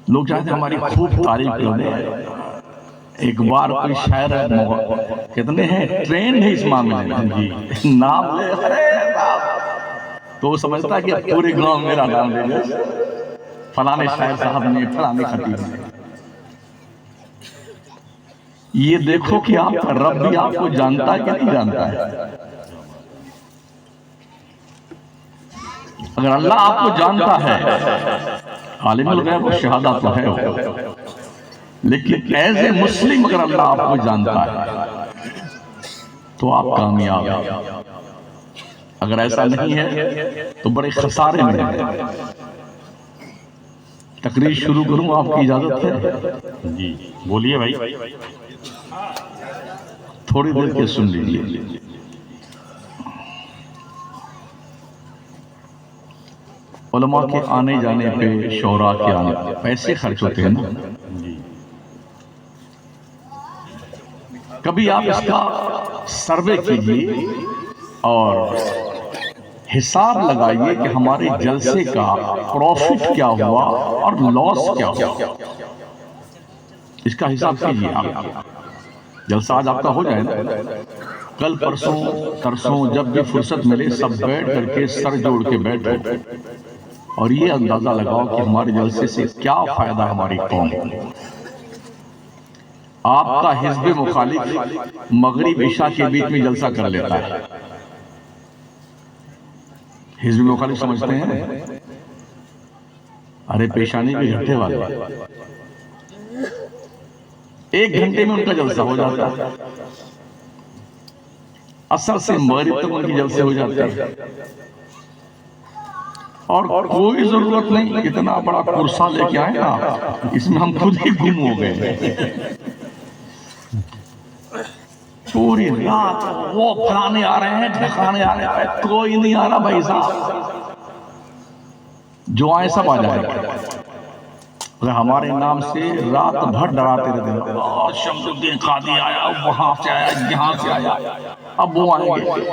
لوگ چاہتے ہیں ہماری خوب تعریف کر دیں. ایک بار کوئی شاعر کتنے ہیں ٹرینڈ ہے اس معاملے میں، نام لے تو وہ سمجھتا ہے کہ پورے گاؤں میرا نام لے لے، فلانے شاعر صاحب نے، فلانے خطیب نے. یہ دیکھو کہ آپ کا رب بھی آپ کو جانتا ہے کہ نہیں جانتا ہے. اگر اللہ آپ کو جانتا ہے، عالم الغیب و شہادہ تو ہے وہ، لیکن ایز اے مسلم اگر اللہ آپ کو جانتا ہے تو آپ کامیاب ہیں. اگر ایسا نہیں ہے تو بڑے خسارے میں ہیں. تقریر شروع کروں، آپ کی اجازت ہے؟ جی بولیے بھائی. تھوڑی دیر کے سن لیجیے. علماء کے آنے جانے پہ، شعراء کے آنے پہ پیسے خرچ ہوتے ہیں نا. جی کبھی آپ اس کا سروے کیجئے اور حساب لگائیے کہ ہمارے جلسے کا پروفٹ کیا ہوا اور لاس کیا ہوا. اس کا حساب کیجئے آپ. جلسہ آج آپ کا ہو جائے نا، کل پرسوں ترسوں جب بھی فرصت ملے سب بیٹھ کر کے سر جوڑ کے بیٹھو اور یہ اندازہ لگاؤ کہ ہمارے جلسے سے کیا فائدہ ہماری قوم کو. آپ کا حزب مخالف مغرب عشاء کے بیچ میں جلسہ کر لیتا ہے. حزب مخالف سمجھتے ہیں ارے پیشانی کے گھٹے والے، 1 گھنٹے میں ان کا جلسہ ہو جاتا ہے. عصر سے مغرب تک ان کی جلسے ہو جاتے ہیں اور کوئی ضرورت نہیں اتنا بڑا کرسا لے کے آئے نا، اس میں ہم خود ہی گم ہو گئے. پوری رات وہ پھلانے آ رہے ہیں، ٹھکانے آ رہے ہیں، کوئی نہیں آ رہا بھائی صاحب. جو آئے سب آ جائے گا. اگر ہمارے نام سے رات بھر ڈراتے رہتے ہیں، شمس الدین قادری آیا، وہاں سے آیا، یہاں سے آیا، اب وہ آئیں گے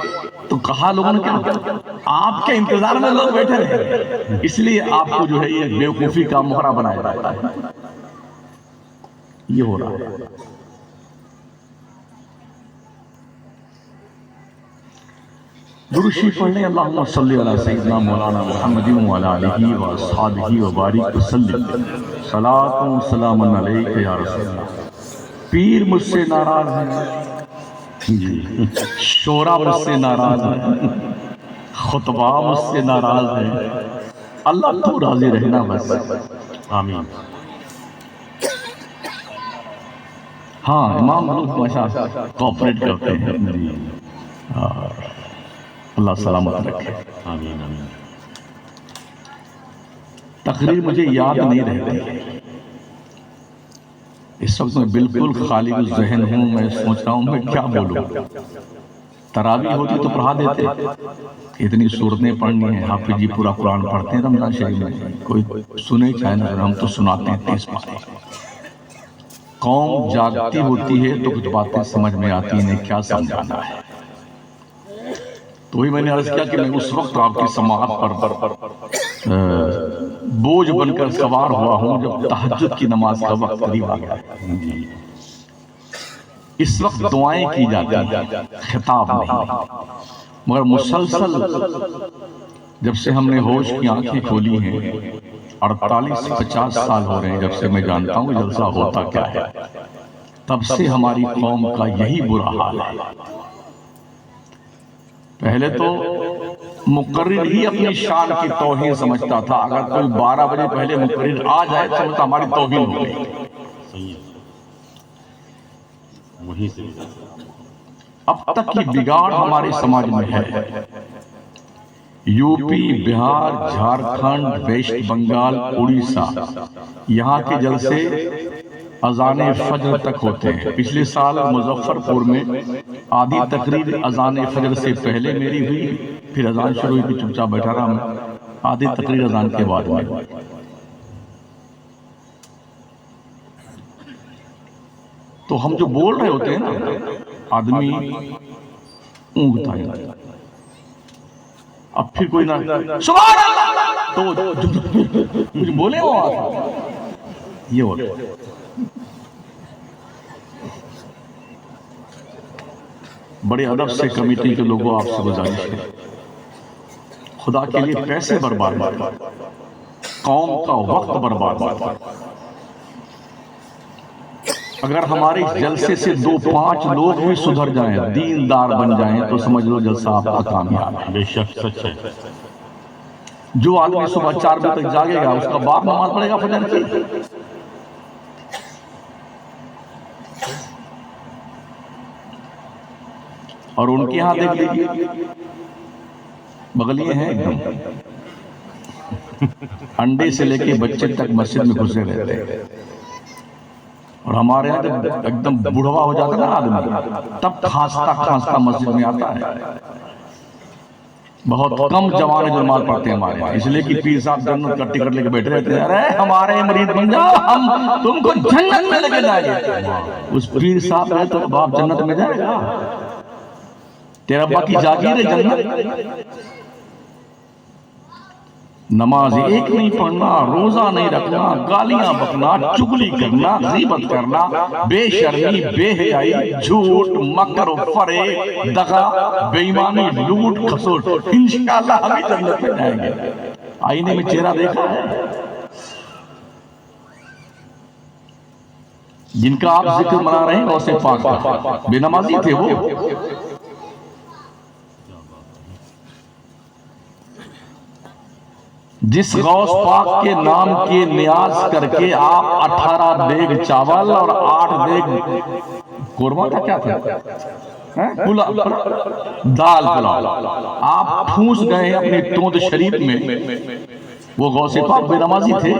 تو کہا لوگوں نے کیا آپ کے انتظار میں لوگ بیٹھے رہے. اس لیے آپ کو جو ہے یہ بیوقوفی کا مہرہ بنایا جاتا ہے. یہ ہو رہا ہے. درود شریف پڑھ لیں. اللہم صلی علی سیدنا مولانا محمد وعلی آلہ واصحابہ وبارک وسلم. صلاۃ و سلام علیک یا رسول اللہ. پیر مجھ سے ناراض ہیں، جی شعراء مجھ سے ناراض ہیں، خطباء مجھ سے ناراض ہیں. اللہ تو راضی رہنا بس. آمین. ہاں امام لوگ ہمیشہ کوآپریٹ کرتے ہیں. جی اللہ سلامت رکھے. آمین آمین. تقریر مجھے یاد نہیں رہتی. اس وقت میں بالکل خالی ذہن ہوں. میں سوچ رہا ہوں میں کیا بولوں. تراویح ہوتی تو پڑھا دیتے، اتنی سورتیں پڑھنی ہیں. حافظ جی پورا قرآن پڑھتے ہیں رمضان شریف میں، کوئی سنے چاہے نہ، ہم تو سناتے ہیں 30 پارے. قوم جاگتی ہوتی ہے تو کچھ باتیں سمجھ میں آتی ہیں، انہیں کیا سمجھانا ہے. تو وہی میں نے عرض کیا کہ میں اس وقت آپ کی سماعت پر بوجھ بن کر سوار ہوا ہوں جب تہجد کی نماز کا وقت قریب آ گیا. جی اس وقت دعائیں کی جاتی ہیں، خطاب نہیں. مگر مسلسل جب سے ہم نے ہوش کی آنکھیں کھولی ہیں، 48-50 سال ہو رہے ہیں جب سے میں جانتا ہوں جلسہ ہوتا کیا ہے، تب سے ہماری قوم کا یہی برا حال ہے. پہلے تو مقرر ہی اپنی شان کی توہین سمجھتا تھا. اگر کوئی 12 بجے پہلے مقرر آ جائے تو سمجھتا ہماری توہین ہو گئی. صحیح ہے. وہیں سے اب تک کی بگاڑ ہمارے سماج میں ہے. یو پی، بہار، جھارکھنڈ، ویسٹ بنگال، اڑیسہ، یہاں کے جلسے اذان فجر تک ہوتے ہیں. پچھلے سال مظفر پور میں آدھی تقریر اذان فجر سے پہلے میری ہوئی، پھر اذان شروع ہوئی، پھر چپ چاپ بیٹھا رہا میں. آدھی تقریر اذان کے بعد میں. تو ہم جو بول رہے ہوتے ہیں نا، آدمی اونگتا ہے. اب پھر کوئی نہ سبحان اللہ تو کچھ بولے وہ آتا. یہ ہوتا ہے۔ بڑے ادب سے کمیٹی کے لوگوں آپ سے گزارش ہے، خدا کے لیے پیسے برباد مت کرو، قوم کا وقت برباد مت کرو۔ اگر ہمارے جلسے سے 2-5 لوگ بھی سدھر جائیں، دیندار بن جائیں، تو سمجھ لو جلسہ آپ کا کامیاب ہے۔ بے شک سچ ہے۔ جو آدمی صبح 4 بجے تک جاگے گا، اس کا باپ نماز پڑھے گا فجر کی؟ اور ان کے ہاں دیکھ لیجیے، بغلیے ہیں ایک دم، انڈے سے لے کے بچے تک مسجد میں گھسے رہتے ہیں۔ اور ہمارے یہاں جب ایک دم بڑھوا ہو جاتا ہے نا آدمی، تب کھانستا مسجد میں آتا ہے۔ بہت کم جوان جو نماز پڑھتے ہیں ہمارے یہاں، اس لیے کہ پیر صاحب جنت کا ٹکٹ لے کے بیٹھے رہتے ہیں، ارے ہمارے مرید بن جاؤ، ہم تم کو جنت میں لے کے جائیں گے۔ اس پیر صاحب ہے تو باپ جنت میں جائے گا؟ تیرا ابا کی جاگیر ہے جنت؟ نماز ایک نہیں پڑھنا، روزہ نہیں رکھنا، گالیاں بکنا، چگلی کرنا، غیبت کرنا، بے شرمی، بے حیائی، جھوٹ، مکر و فریب، دغا، بے ایمانی، لوٹ کھسوٹ، انشاءاللہ ہم ہی جنت میں جائیں گے۔ آئینے میں چہرہ دیکھا ہے؟ جن کا آپ ذکر منا رہے ہیں غوث پاک کا، بے نمازی تھے وہ۔ جس غوث پاک کے نام کے نیاز کر کے آپ 18 دیگ چاول اور 8 دیگ قورمہ کا کیا تھا؟ دال پلاؤ آپ پھونس گئے اپنی توند شریف میں، وہ غوث پاک بے نمازی تھے؟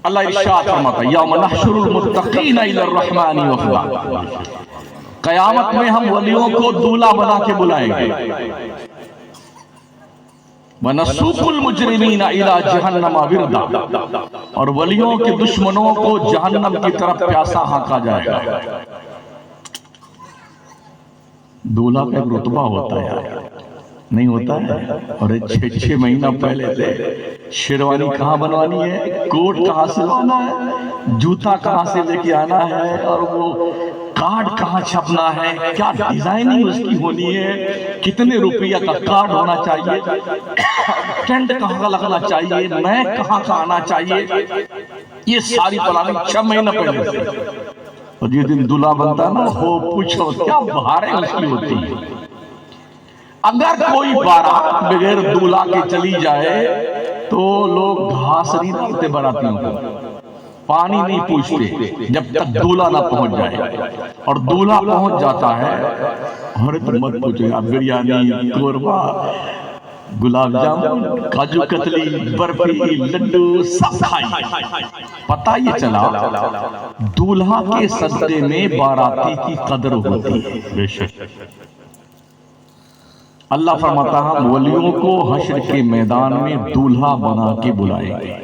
اللہ ارشاد فرماتا ہے یوم نحشر المتقین الی الرحمن وفدا، قیامت میں ہم ولیوں کو دولہا بنا کے بلائیں گے۔ وَنَسُوقُ الْمُجْرِمِينَ إِلَى جَهَنَّمَ وِرْدًا، اور ولیوں کے دشمنوں کو جہنم کی طرف پیاسا ہانکا جائے گا۔ دولہا کا ایک رتبہ ہوتا ہے، نہیں ہوتا ہے؟ اور 6 مہینہ پہلے سے شیروانی کہاں بنوانی ہے، کوٹ کہاں سے لانا ہے، جوتا کہاں سے لے کے آنا ہے، اور وہ کارڈ کہاں چھپنا ہے، کیا ڈیزائننگ اس کی ہونی ہے، کتنے روپیہ کا کارڈ ہونا چاہیے، ٹینٹ کہاں لگنا چاہیے، میں کہاں کا آنا چاہیے، یہ ساری پلاننگ 6 مہینہ پہلے سے۔ اور جس دن دلہا بنتا ہے نا، ہو پوچھو کیا بہاریں اس کی ہوتی ہے۔ اگر کوئی بارات بغیر دولہا کے چلی جائے تو لوگ گھاس نہیں ڈالتے براتیوں کو، پانی نہیں پوچھتے جب تک دولہا نہ پہنچ جائے، اور دولہا پہنچ جاتا ہے، اور تو مت پوچھو آپ بریانی، قورمہ، گلاب جامن، کاجو کتلی، برفی، لڈو سب کھائی۔ پتہ یہ چلا دولہا کے صدقے میں باراتی کی قدر ہوتی ہے۔ بے شک اللہ فرماتا ہے ہم ولیوں کو حشر کے میدان میں دولہا بنا کے بلائیں گے۔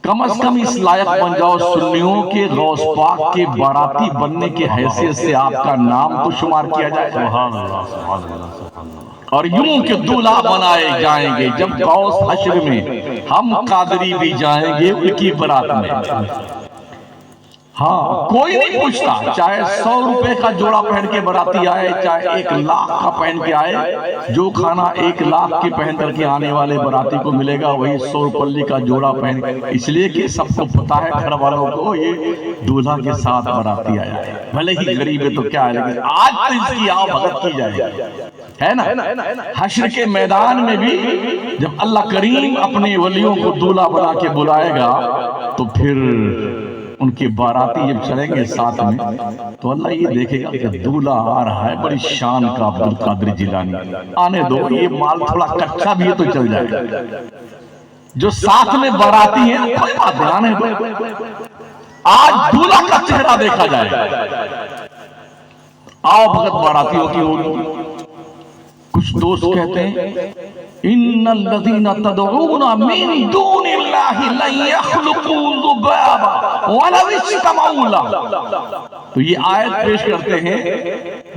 کم از کم اس لائق بن جاؤ سنیوں کے غوث پاک کے باراتی بننے کے حیثیت سے آپ کا نام تو شمار کیا جائے گا، سبحان اللہ سبحان اللہ سبحان اللہ۔ اور یوں کہ دولہا بنائے جائیں گے جب غوث حشر میں ہم قادری بھی جائیں گے ان کی برات میں۔ ہاں کوئی نہیں پوچھتا، چاہے 100 روپے کا جوڑا پہن کے براتی آئے، چاہے 1 لاکھ کا پہن کے آئے، جو کھانا 1 لاکھ کے پہن کر کے آنے والے براتی کو ملے گا وہی 100 روپے کا جوڑا پہن، اس لیے کہ سب کو پتا ہے گھر والوں کو یہ دولہا کے ساتھ براتی آیا ہے، بھلے ہی غریب ہے تو کیا ہے، لیکن آج تو اس کی آؤ بھگت کی جائے ہے نا۔ حشر کے میدان میں بھی جب اللہ کریم اپنے ولیوں کو دولہا بنا کے بلائے گا تو پھر ان کے باراتی جب چلیں گے ساتھ میں تو اللہ یہ دیکھے گا کہ دولہا آ رہا ہے بڑی شان کا عبدالقادر جیلانی، آنے دو یہ مال تھوڑا کچا بھی ہے تو چل جائے گا، جو ساتھ میں باراتی ہیں کوئی بات ہے، آنے دو، آج دولہا کا چہرہ دیکھا جائے گا۔ آؤ بھگت باراتیوں کی ہوگی۔ کچھ دوست کہتے ہیں ان الذین تدعون من دون اللہ لن یخلقوا ذبابا ولو اجتمعوا لہ. تو یہ آیت پیش کرتے ہیں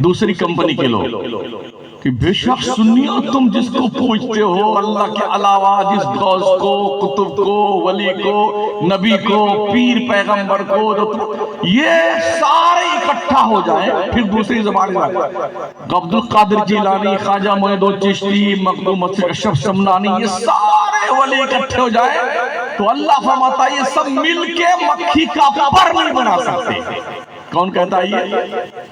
دوسری کمپنی کے لوگ کہ بے شک سنیو تم جس کو پوچھتے ہو اللہ کے علاوہ، جس غوث کو، قطب کو، ولی کو، نبی کو، پیر پیغمبر کو، یہ سارے اکٹھا ہو جائیں، پھر دوسری زبان میں عبد القادر جیلانی، خواجہ معین الدین چشتی، مخدوم اشرف شمنانی، یہ سارے ولی اکٹھے ہو جائیں تو اللہ فرماتا ہے یہ سب مل کے مکھی کا پر نہیں بنا سکتے. کون کہتا ہے یہ؟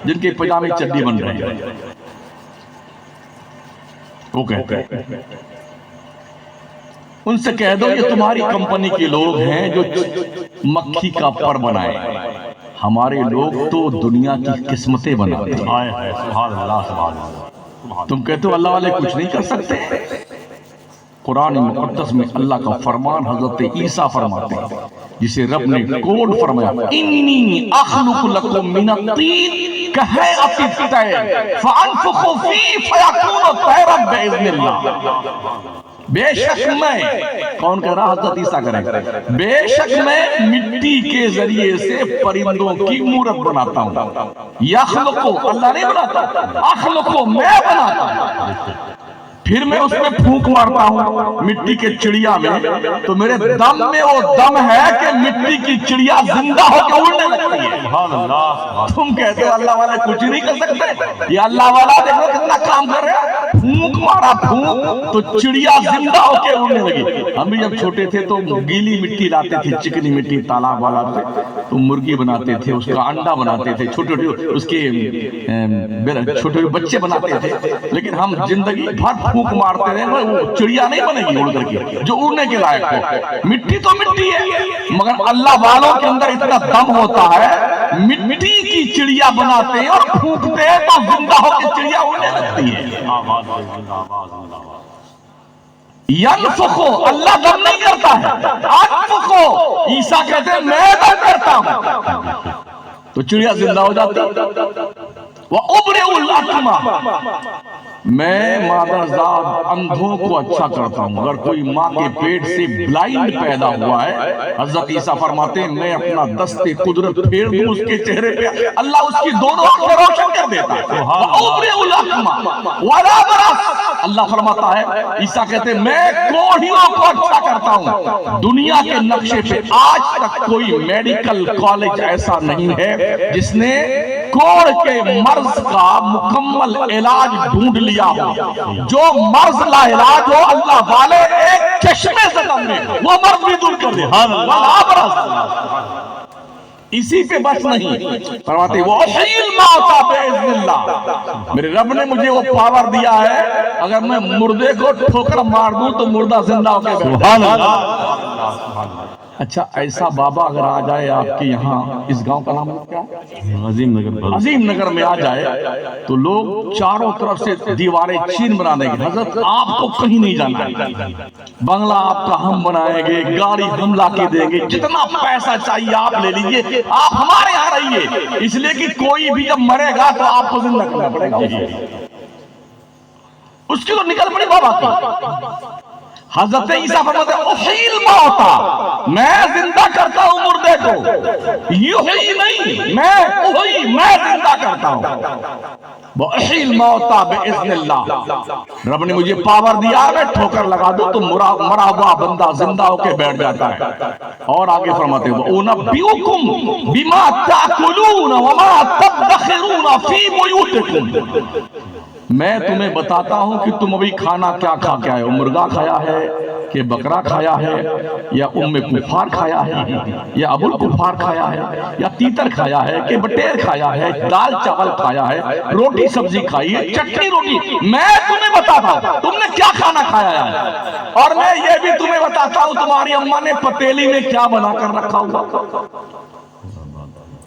جن کے پجامے چڈی بن رہے ہیں وہ کہتے ہیں. ان سے کہہ دو یہ تمہاری کمپنی کے لوگ ہیں جو مکھی کا پر بنائے، ہمارے لوگ تو دنیا کی قسمتیں بناتے ہیں. سبحان اللہ سبحان اللہ. تم کہتے ہو اللہ والے کچھ نہیں کر سکتے. قرآن مقدس میں اللہ کا فرمان حضرت عیسیٰ فرماتے ہیں، جسے رب نے کوڈ فرمایا، انی اخلق لکم من الطین کہیئۃ الطیر فانفخ فیہ فیکون طیرا باذن اللہ. بے شک میں، کون کہہ رہا؟ حضرت عیسیٰ کرے، بے شک میں مٹی کے ذریعے سے پرندوں کی مورت بناتا ہوں. یخلقو، اللہ نہیں بناتا، اخلقو، میں بناتا ہوں. پھر میں اس میں پھونک مارتا ہوں مٹی کے چڑیا میں، تو میرے دم میں وہ دم ہے کہ مٹی کی چڑیا زندہ ہو کے اڑنے لگتی ہے. سبحان اللہ. تم کہتے ہو اللہ والے کچھ نہیں کر سکتے. یہ اللہ والا دیکھو کتنا کام کر رہا ہے. پھونک مارا پھونک تو چڑیا زندہ ہو کے اڑنے لگی. ہم بھی جب چھوٹے تھے تو گیلی مٹی لاتے تھے، چکنی مٹی تالاب والا سے، تو مرغی بناتے تھے، اس کا انڈا بناتے تھے، چھوٹے چھوٹے اس کے چھوٹے بچے بناتے تھے. لیکن ہم زندگی بھر پھونک مارتے رہے، وہ چڑیا نہیں بنے گی اڑ کر کے جو اڑنے کے لائق ہو. مٹی تو مٹی ہے، مگر اللہ والوں کے اندر اتنا دم ہوتا ہے، مٹی کی چڑیا بناتے ہیں اور پھونکتے ہیں تو زندہ ہو کے چڑیا اڑنے لگتی ہے. ینفخو، اللہ دم نہیں کرتا ہے، انفخو، عیسیٰ کہتے ہیں میں دم کرتا ہوں تو چڑیا زندہ ہو جاتی. وَأُبْرِئُ الْأَكْمَحَ، میں مادرزاد اندھوں کو اچھا کرتا ہوں. اگر کوئی ماں کے پیٹ سے بلائنڈ پیدا ہوا ہے، حضرت عیسیٰ فرماتے ہیں میں اپنا دست قدرت پھیر دوں اس کے چہرے پہ، اللہ اس کی دونوں آنکھیں روشن کر دیتا ہے. وَأُبْرِئُ الْأَكْمَحَ وَلَا أَبْرَصَ، اللہ فرماتا ہے، عیسیٰ کہتے ہیں میں کوڑھیوں کو اچھا کرتا ہوں. دنیا کے نقشے پہ آج تک کوئی میڈیکل کالج ایسا نہیں ہے جس نے کوڑ کے مرض کا مکمل علاج ڈھونڈ لیا ہو. جو مرض لا علاج ہو، اللہ والے ایک چشمے سے میں وہ مرض بھی دور کر دے. اسی پہ بس نہیں فرماتے وہ احیل موتا باذن اللہ، میرے رب نے مجھے وہ پاور دیا ہے، اگر میں مردے کو ٹھوکر مار دوں تو مردہ زندہ ہو کے سبحان اللہ. اچھا ایسا بابا اگر آ جائے آپ کے یہاں، اس گاؤں کا نام کیا ہے؟ عظیم نگر. عظیم نگر میں آ جائے تو لوگ چاروں طرف سے دیواریں چین بنا دیں گے. حضرت آپ کو کہیں نہیں جانا ہے، بنگلہ آپ کا ہم بنائیں گے، گاڑی ہم لا کے دیں گے، جتنا پیسہ چاہیے آپ لے لیجئے، آپ ہمارے یہاں رہیے. اس لیے کہ کوئی بھی جب مرے گا تو آپ کو زندہ کرنا پڑے گا، اس کی تو نکل پڑی بابا کی. حضرت عیسیٰ فرماتے ہیں احیل موتا، میں زندہ کرتا ہوں مردے کو. یحیی نہیں، میں زندہ کرتا ہوں. احیل موتا باذن اللہ، رب نے مجھے پاور دیا ہے، میں ٹھوکر لگا دوں تو مرا ہوا بندہ زندہ ہو کے بیٹھ جاتا ہے. اور آگے فرماتے ہیں وَأُنَبِّئُكُمْ بِمَا تَأْكُلُونَ وَمَا تَدَّخِرُونَ فِي بُيُوتِكُمْ، میں تمہیں بتاتا ہوں کہ تم ابھی کھانا کیا کھا کے آئے ہو. مرغا کھایا ہے کہ بکرا کھایا ہے، یا کفار کھایا ہے، یا ابو الکفار کھایا ہے، یا تیتر کھایا ہے کہ بٹیر کھایا ہے، دال چاول کھایا ہے، روٹی سبزی کھائی ہے، چٹنی روٹی. میں تمہیں بتاتا ہوں تم نے کیا کھانا کھایا ہے، اور میں یہ بھی تمہیں بتاتا ہوں تمہاری اماں نے پتیلی میں کیا بنا کر رکھا ہوا.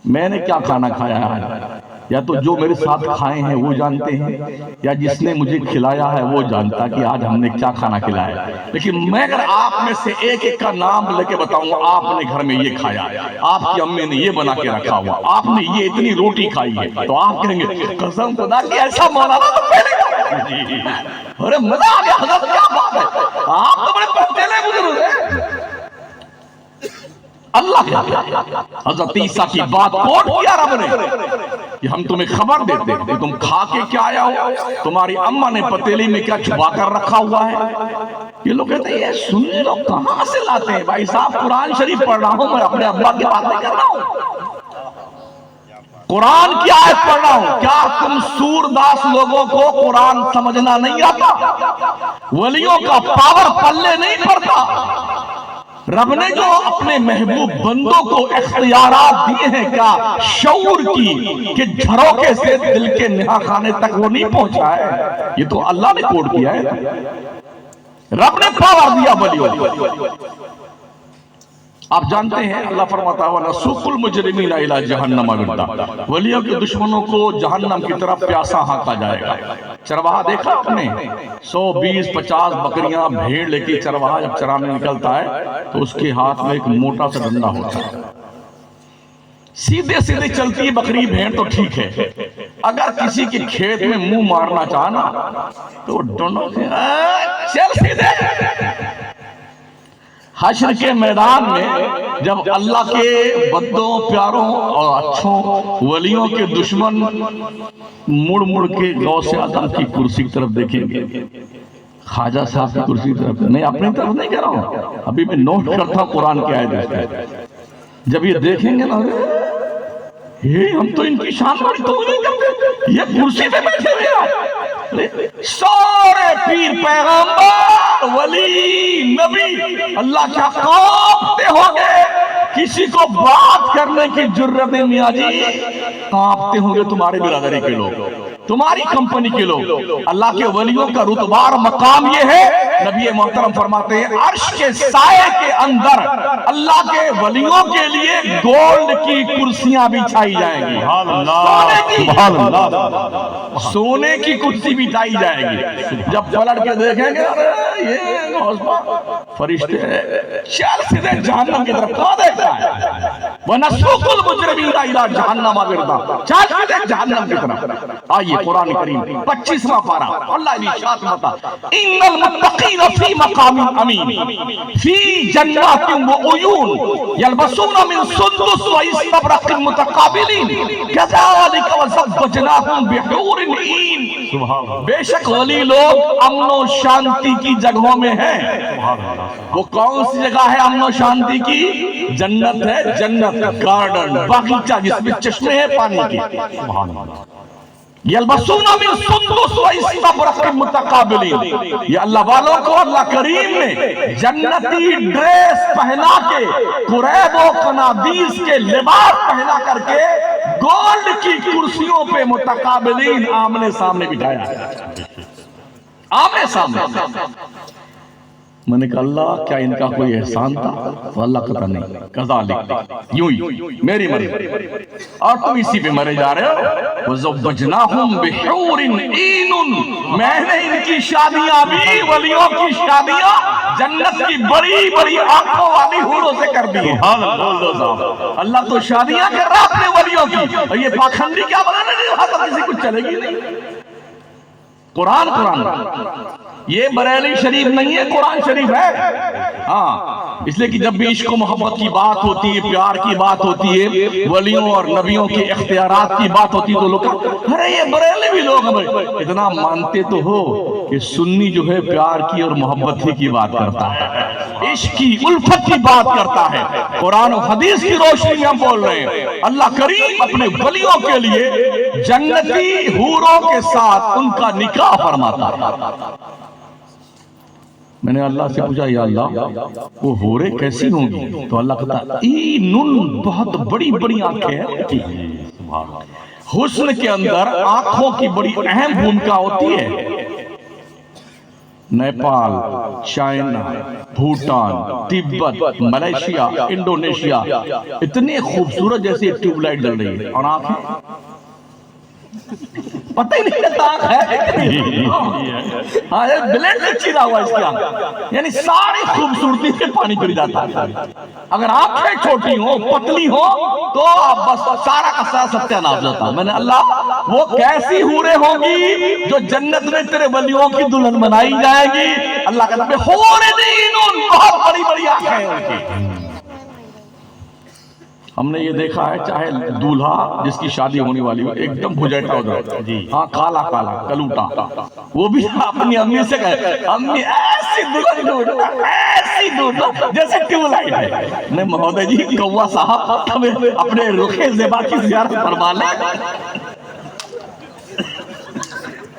میں نے کیا کھانا کھایا ہے، یا تو جو میرے ساتھ کھائے ہیں وہ جانتے ہیں، یا جس نے مجھے کھلایا ہے وہ جانتا کہ آج ہم نے کیا کھانا کھلایا. لیکن میں اگر آپ میں سے ایک ایک کا نام لے کے بتاؤں آپ نے گھر میں یہ کھایا، آپ کی امی نے یہ بنا کے رکھا ہوا، آپ نے یہ اتنی روٹی کھائی ہے، تو آپ کہیں گے قسم خدا کہ ایسا مولانا تو پہلے ارے مزہ آ گیا حضرت، کیا بات ہے، آپ تو بڑے پہچانے بزرگ ہیں۔ اللہ کیا حضرت عیسیٰ کی بات کوٹ کیا رب نے کہ ہم تمہیں خبر دیتے ہیں تم کھا کے کیا آیا ہو، تمہاری اماں نے پتیلی میں کیا چھپا کر رکھا ہوا ہے۔ یہ لوگ کہتے ہیں یہ سنی لوگ کہاں سے لاتے ہیں؟ بھائی صاحب قرآن شریف پڑھ رہا ہوں، میں اپنے ابا کی بات نہیں کر رہا ہوں، قرآن کی آیت پڑھ رہا ہوں۔ کیا تم سورداس لوگوں کو قرآن سمجھنا نہیں آتا؟ ولیوں کا پاور پلے نہیں پڑتا۔ رب نے جو اپنے محبوب بندوں کو اختیارات دیے ہیں کیا شعور کی کہ جھروکے سے دل کے نہا خانے تک وہ نہیں پہنچا ہے؟ یہ تو اللہ نے کوڈ کیا ہے، رب نے پاور دیا ولیوں کو۔ آپ جانتے ہیں اللہ فرماتا ہے وَنَسُوقُ الْمُجْرِمِينَ إِلَى جَهَنَّمَ وِرْدًا، ولیوں کے دشمنوں کو جہنم کی طرف پیاسا ہانکا جائے گا۔ چرواہا دیکھا آپ نے 100-20-50 بکریاں بھیڑ لے کے چرواہا جب چرانے نکلتا ہے تو اس کے ہاتھ میں ایک موٹا سا ڈنڈا ہوتا ہے، سیدھے سیدھے چلتی ہے بکری بھیڑ تو ٹھیک ہے، اگر کسی کے کھیت میں منہ مارنا چاہنا تو ڈنڈوں سے چل سیدھے۔ حشر کے میدان میں جب اللہ کے بندوں پیاروں اور اچھوں ولیوں کے دشمن مڑ مڑ کے غوث اعظم کی کرسی کی طرف دیکھیں گے، خواجہ صاحب کی کرسی کی طرف، نہیں اپنی طرف نہیں کہہ رہا ہوں، ابھی میں نوٹ کرتا ہوں قرآن کی آیت دیکھتے، جب یہ دیکھیں گے نا یہ ہم تو ان کی شان بڑی تو نہیں کرتے، یہ کرسی پہ بیٹھے ہوئے سارے پیر پیغمبر ولی نبی اللہ کیا کانپتے ہوں گے، کسی کو بات کرنے کی جرت نہیں، میاں جی کانپتے ہوں گے تمہارے برادری کے لوگ، تمہاری کمپنی کے لوگ۔ اللہ کے ولیوں کا رتبہ اور مقام یہ ہے، نبی محترم فرماتے ہیں عرش کے سائے کے اندر اللہ کے ولیوں کے لیے گولڈ کی کرسیاں بچھائی جائیں گی، سونے کی کرسی بچھائی جائے گی۔ جب پلٹ کے دیکھیں گے یہ فرشتے چل سیدھے جہنم کی طرف، کہاں دیکھتا ہے وَنَسُوقُ الْمُجْرِمِينَ إِلَى جَهَنَّمَ وِرْدًا، چل سیدھے جہنم کی طرف۔ آئیے قرآن کریم 25واں پارہ، اللہ نے ارشاد بتا ان المتقین فی مقام امین فی جنات وعیون یلبسون من سندس واستبرق متقابلین کذالک وزوجناہم بحور عین۔ بے شک ولی لوگ امن و شانتی کی جگہوں میں ہیں۔ وہ کون سی جگہ ہے امن و شانتی کی؟ جنت ہے، جنت گارڈن باغیچہ جس میں چشمے ہیں پانی کے۔ یلبسون من سندس واستبرق متقابلین، یہ اللہ والوں کو اللہ کریم نے جنتی ڈریس پہنا کے، قریب و قنادیس کے لباس پہنا کر کے گولڈ کی کرسیوں پہ متقابلین آمنے سامنے بٹھایا ہے، آمنے سامنے۔ میں نے کہا اللہ کیا ان کا کوئی احسان تھا؟ تو اللہ کہتا نہیں، کذالک یوں ہی میری مرضی، اور تم اسی پہ مرے جا رہے ہو۔ وَزَوَّجْنَاهُمْ بِحُورٍ عِینٍ، میں نے ان کی شادیاں بھی، ولیوں کی شادیاں جنت کی بڑی بڑی آنکھوں والی حوروں سے کر دی ہیں۔ اللہ تو شادیاں کر رہا اپنے ولیوں کی، اور یہ پاکھنڈی کیا بنانے نہیں رہا تھا، کسی کچھ چلے گی نہیں۔ قرآن یہ بریلی شریف نہیں ہے، قرآن شریف ہے۔ ہاں اس لیے کہ جب بھی عشق و محبت کی بات ہوتی ہے، پیار کی بات ہوتی ہے، ولیوں اور نبیوں کے اختیارات کی بات ہوتی ہے، تو لوگ ارے یہ بریلی بھی لوگ ہمیں اتنا مانتے تو ہو کہ سنی جو ہے پیار کی اور محبت کی بات کرتا ہے، عشق کی الفت کی بات کرتا ہے۔ قرآن و حدیث کی روشنی ہم بول رہے ہیں، اللہ کریم اپنے ولیوں کے لیے جنتی حوروں کے ساتھ ان کا نکاح فرماتا ہے۔ میں نے اللہ سے پوچھا یا اللہ وہ حوریں کیسی ہوں گی؟ تو اللہ کہتا اینن، بہت بڑی بڑی آنکھیں ہیں۔ حسن کے اندر آنکھوں کی بڑی اہم بھومکا ہوتی ہے۔ نیپال، چائنا، بھوٹان، تبت، ملیشیا، انڈونیشیا اتنے خوبصورت جیسے ٹیوب لائٹ جل رہی ہے، اور آنکھیں پتہ ہی نہیں کہ آنکھ ہے، ہاں بلینڈ سے چیرا ہوا اس کی آنکھ، یعنی ساری خوبصورتی سے پانی گر جاتا ہے۔ اگر آنکھیں چھوٹی ہوں پتلی ہوں تو بس سارا کا سارا ستیہ ناش ہوتا ہے۔ میں نے اللہ وہ کیسی حوریں ہوں گی جو جنت میں تیرے ولیوں کی دلہن بنائی جائے گی، اللہ کہتا ہے حور عین، بہت بڑی بڑی آنکھیں ہیں ان کی۔ ہم نے یہ دیکھا ہے چاہے دولہا جس کی شادی ہونے والی ہو ایک دم بھجیٹا ہو جائے، ہاں کالا کالا کلوٹا، وہ بھی اپنی امی سے کہے امی ایسی دلہن ڈھونڈنا، ایسی ڈھونڈنا جیسے ٹیوب لائٹ ہے۔ نہیں مہودے جی، کوا صاحب ہمیں اپنے رخ زیبا کی زیارت فرما لیں۔